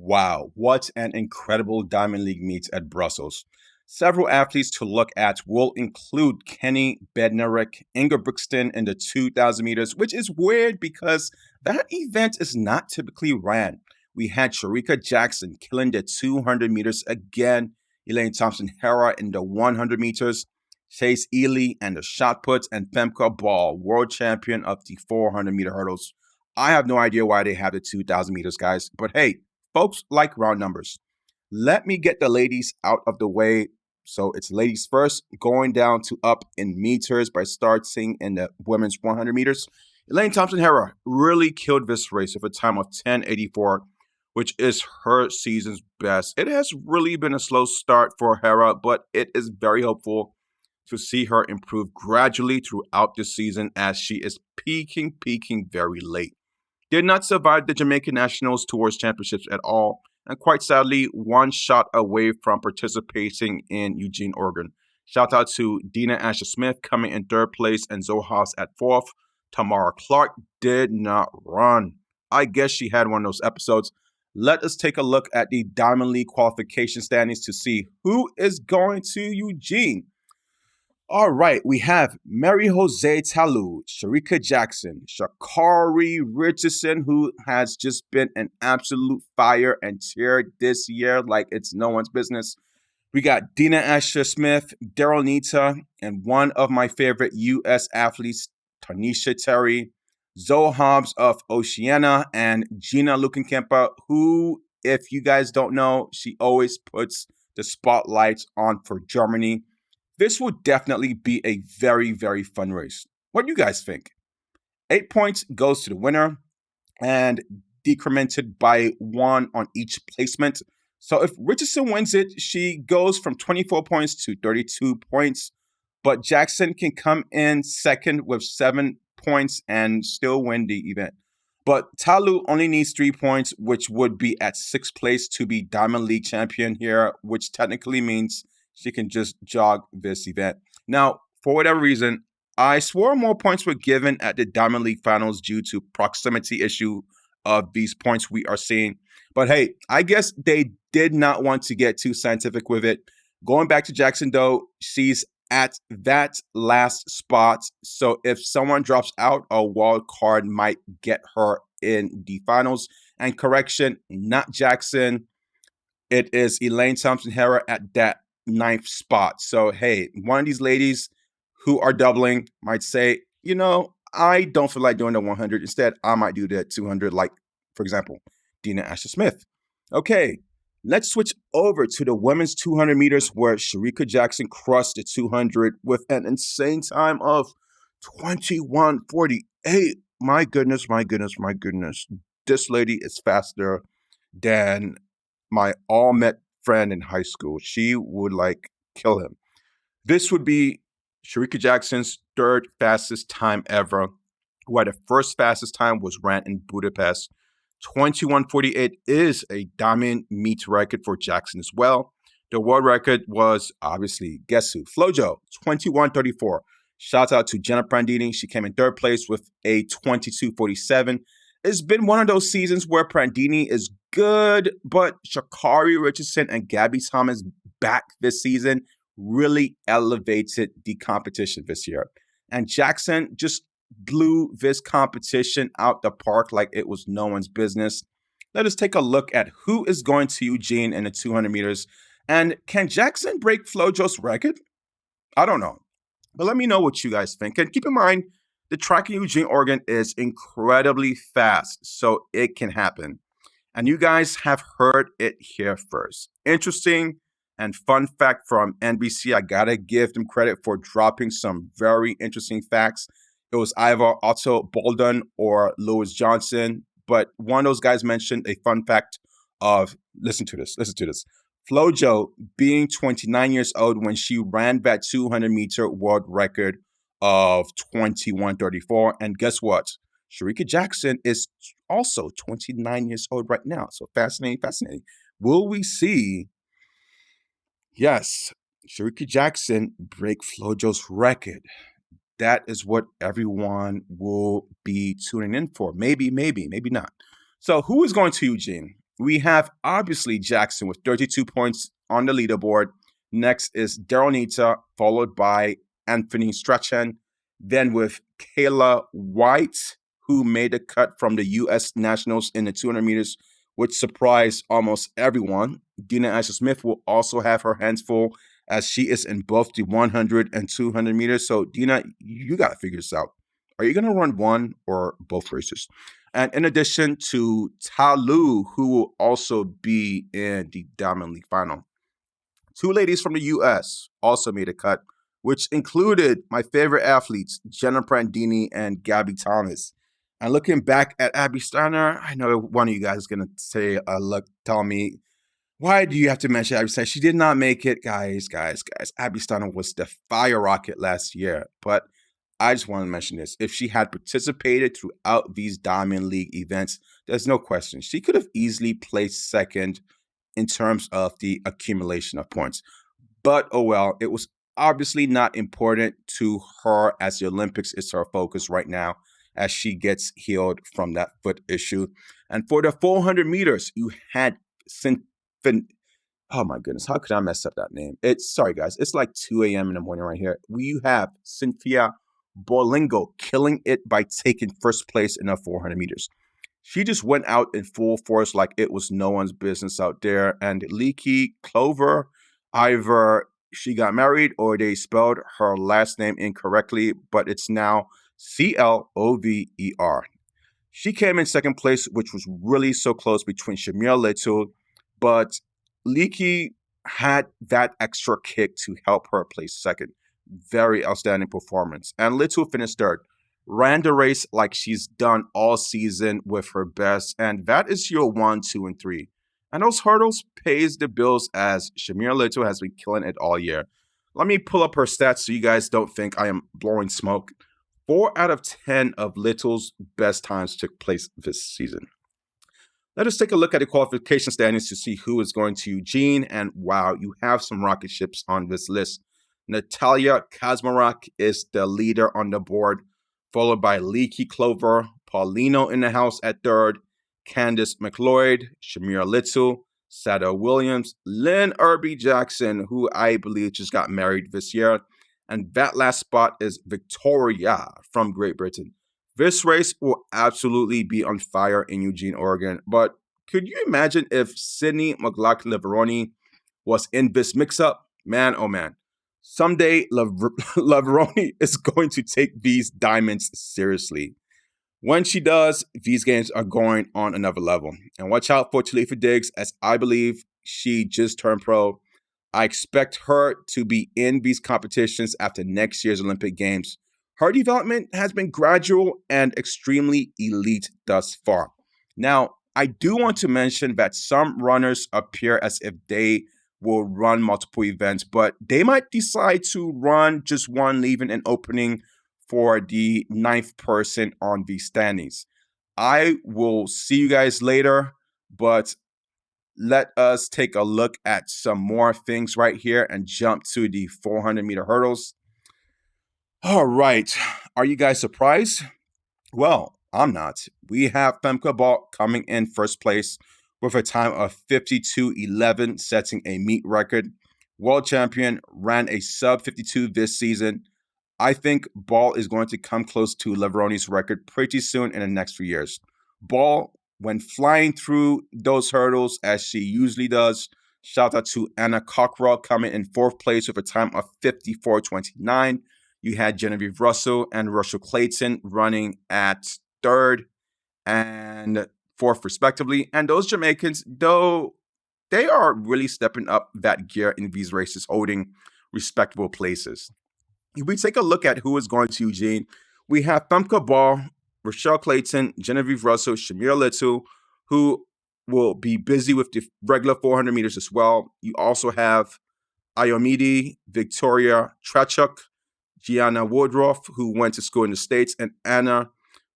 Wow, what an incredible Diamond League meet at Brussels. Several athletes to look at will include Kenny Bednarek, Inga Brixton in the 2,000 meters, which is weird because that event is not typically ran. We had Shericka Jackson killing the 200 meters again, Elaine Thompson Hera in the 100 meters, Chase Ely and the shot puts, and Femke Ball, world champion of the 400 meter hurdles. I have no idea why they have the 2,000 meters, guys, but hey, folks like round numbers. Let me get the ladies out of the way. So it's ladies first, going down to up in meters by starting in the women's 100 meters. Elaine Thompson Hera really killed this race with a time of 10:84, which is her season's best. It has really been a slow start for Hera, but it is very hopeful to see her improve gradually throughout the season as she is peaking very late. Did not survive the Jamaican Nationals Tours Championships at all, and quite sadly, one shot away from participating in Eugene, Oregon. Shout out to Dina Asher Smith coming in third place and Zoe Haas at fourth. Tamara Clark did not run. I guess she had one of those episodes. Let us take a look at the Diamond League qualification standings to see who is going to Eugene. All right, we have Mary Jose Talu, Shericka Jackson, Shakari Richardson, who has just been an absolute fire and tear this year like it's no one's business. We got Dina Asher Smith, Daryl Nita, and one of my favorite U.S. athletes, Tanisha Terry, Zoe Hobbs of Oceania, and Gina Lukenkemper, who, if you guys don't know, she always puts the spotlights on for Germany. This will definitely be a very fun race. What do you guys think? 8 points goes to the winner and decremented by 1 on each placement. So if Richardson wins it, she goes from 24 points to 32 points. But Jackson can come in second with 7 points and still win the event. But Talu only needs 3 points, which would be at 6th place to be Diamond League champion here, which technically means she can just jog this event. Now, for whatever reason, I swore more points were given at the Diamond League finals due to proximity issue of these points we are seeing. But hey, I guess they did not want to get too scientific with it. Going back to Jackson, though, she's at that last spot. So if someone drops out, a wild card might get her in the finals. And correction, not Jackson. It is Elaine Thompson Hera at that 9th spot. So, hey, one of these ladies who are doubling might say, I don't feel like doing the 100. Instead, I might do the 200, like, for example, Dina Asher Smith. Okay, let's switch over to the women's 200 meters where Shericka Jackson crushed the 200 with an insane time of 21:48. My goodness. This lady is faster than my all-met friend in high school. She would kill him. This would be Shericka Jackson's 3rd fastest time ever, where the first fastest time was ran in Budapest. 21:48 is a diamond meet record for Jackson as well. The world record was obviously, guess who? Flojo, 21:34. Shout out to Jenna Prandini. She came in 3rd place with a 22:47. It's been one of those seasons where Prandini is good, but Shakari Richardson and Gabby Thomas back this season really elevated the competition this year. And Jackson just blew this competition out the park like it was no one's business. Let us take a look at who is going to Eugene in the 200 meters. And can Jackson break Flojo's record? I don't know. But let me know what you guys think. And keep in mind, the track in Eugene, Oregon is incredibly fast, so it can happen. And you guys have heard it here first. Interesting and fun fact from NBC. I gotta give them credit for dropping some very interesting facts. It was either Otto Bolden or Lewis Johnson, but one of those guys mentioned a fun fact of, listen to this. Flojo being 29 years old when she ran that 200-meter world record of 21:34. And guess what? Shericka Jackson is also 29 years old right now. So fascinating. Will we see, yes, Shericka Jackson break Flojo's record? That is what everyone will be tuning in for. Maybe not. So who is going to Eugene? We have obviously Jackson with 32 points on the leaderboard. Next is Daryl Nita, followed by Anthony Strachan. Then with Kayla White, who made a cut from the U.S. Nationals in the 200 meters, which surprised almost everyone. Dina Asher Smith will also have her hands full as she is in both the 100 and 200 meters. So, Dina, you got to figure this out. Are you going to run one or both races? And in addition to Ta Lu, who will also be in the Diamond League final. Two ladies from the US also made a cut, which included my favorite athletes, Jenna Prandini and Gabby Thomas. And looking back at Abby Steiner, I know one of you guys is going to say, look, tell me, why do you have to mention Abby Steiner? She did not make it, guys. Abby Steiner was the fire rocket last year. But I just want to mention this. If she had participated throughout these Diamond League events, there's no question. She could have easily placed second in terms of the accumulation of points. But oh well, it was obviously not important to her as the Olympics is her focus right now as she gets healed from that foot issue. And for the 400 meters, you had oh my goodness, how could I mess up that name? It's sorry guys, it's like 2 a.m. in the morning right here. You have Cynthia Bolingo killing it by taking first place in the 400 meters. She just went out in full force like it was no one's business out there. And Leaky Clover, either she got married or they spelled her last name incorrectly, but it's now Clover. She came in second place, which was really so close between Shamir Little, but Leaky had that extra kick to help her place second. Very outstanding performance. And Little finished third. Ran the race like she's done all season with her best. And that is your 1, 2, and 3. And those hurdles pays the bills as Shamir Little has been killing it all year. Let me pull up her stats so you guys don't think I am blowing smoke. 4 out of 10 of Little's best times took place this season. Let us take a look at the qualification standings to see who is going to Eugene. And wow, you have some rocket ships on this list. Natalia Kazmarek is the leader on the board, followed by Leaky Clover, Paulino in the house at third, Candice McLeod, Shamira Little, Sada Williams, Lynn Irby Jackson, who I believe just got married this year, and that last spot is Victoria from Great Britain. This race will absolutely be on fire in Eugene, Oregon, but could you imagine if Sydney McLaughlin-Leveroni was in this mix-up? Man, oh man. Someday, Lavroni is going to take these diamonds seriously. When she does, these games are going on another level. And watch out for Talifa Diggs, as I believe she just turned pro. I expect her to be in these competitions after next year's Olympic Games. Her development has been gradual and extremely elite thus far. Now, I do want to mention that some runners appear as if they will run multiple events, but they might decide to run just one, leaving an opening for the 9th person on the standings. I will see you guys later, but let us take a look at some more things right here and jump to the 400-meter hurdles. All right. Are you guys surprised? Well, I'm not. We have Femke Ball coming in first place with a time of 52:11, setting a meet record. World champion, ran a sub 52 this season. I think Ball is going to come close to Leveroni's record pretty soon in the next few years. Ball, when flying through those hurdles as she usually does, shout out to Anna Cockrell coming in fourth place with a time of 54:29. You had Genevieve Russell and Russell Clayton running at third and fourth, respectively. And those Jamaicans, though, they are really stepping up that gear in these races, holding respectable places. If we take a look at who is going to Eugene, we have Femke Ball, Rochelle Clayton, Genevieve Russell, Shamir Little, who will be busy with the regular 400 meters as well. You also have Ayomide, Victoria Trachuk, Gianna Woodruff, who went to school in the States, and Anna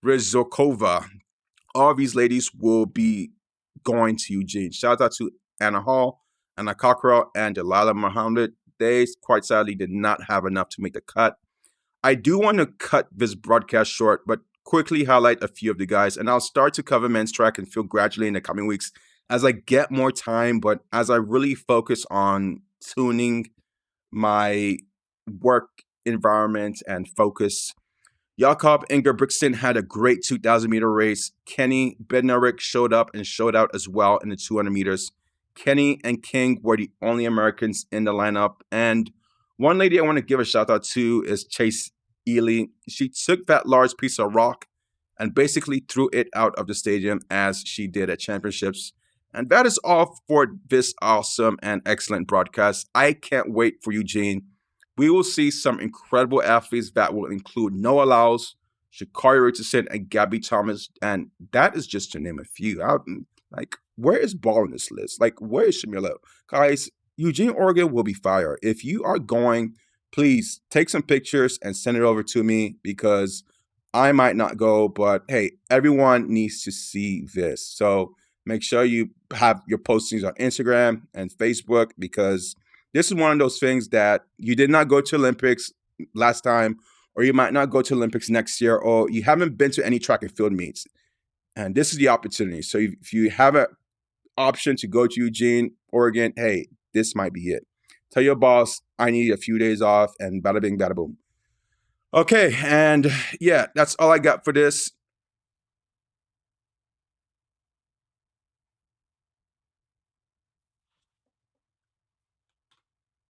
Rizokova. All of these ladies will be going to Eugene. Shout out to Anna Hall, Anna Cockrell, and Delilah Muhammad. They, quite sadly, did not have enough to make the cut. I do want to cut this broadcast short, but quickly highlight a few of the guys, and I'll start to cover men's track and field gradually in the coming weeks as I get more time, but as I really focus on tuning my work environment and focus. Jakob Ingebrigtsen had a great 2,000-meter race. Kenny Bednarek showed up and showed out as well in the 200 meters. Kenny and King were the only Americans in the lineup. And one lady I want to give a shout out to is Chase Ely. She took that large piece of rock and basically threw it out of the stadium as she did at championships. And that is all for this awesome and excellent broadcast. I can't wait for Eugene. We will see some incredible athletes that will include Noah Lyles, Shakari Richardson, and Gabby Thomas. And that is just to name a few. Like, where is Ball on this list? Like, where is Shamila? Guys, Eugene, Oregon will be fire. If you are going, please take some pictures and send it over to me because I might not go, but hey, everyone needs to see this. So make sure you have your postings on Instagram and Facebook because this is one of those things that you did not go to Olympics last time, or you might not go to Olympics next year, or you haven't been to any track and field meets. And this is the opportunity. So if you have an option to go to Eugene, Oregon, hey, this might be it. Tell your boss, I need a few days off, and bada bing, bada boom. Okay, and yeah, that's all I got for this.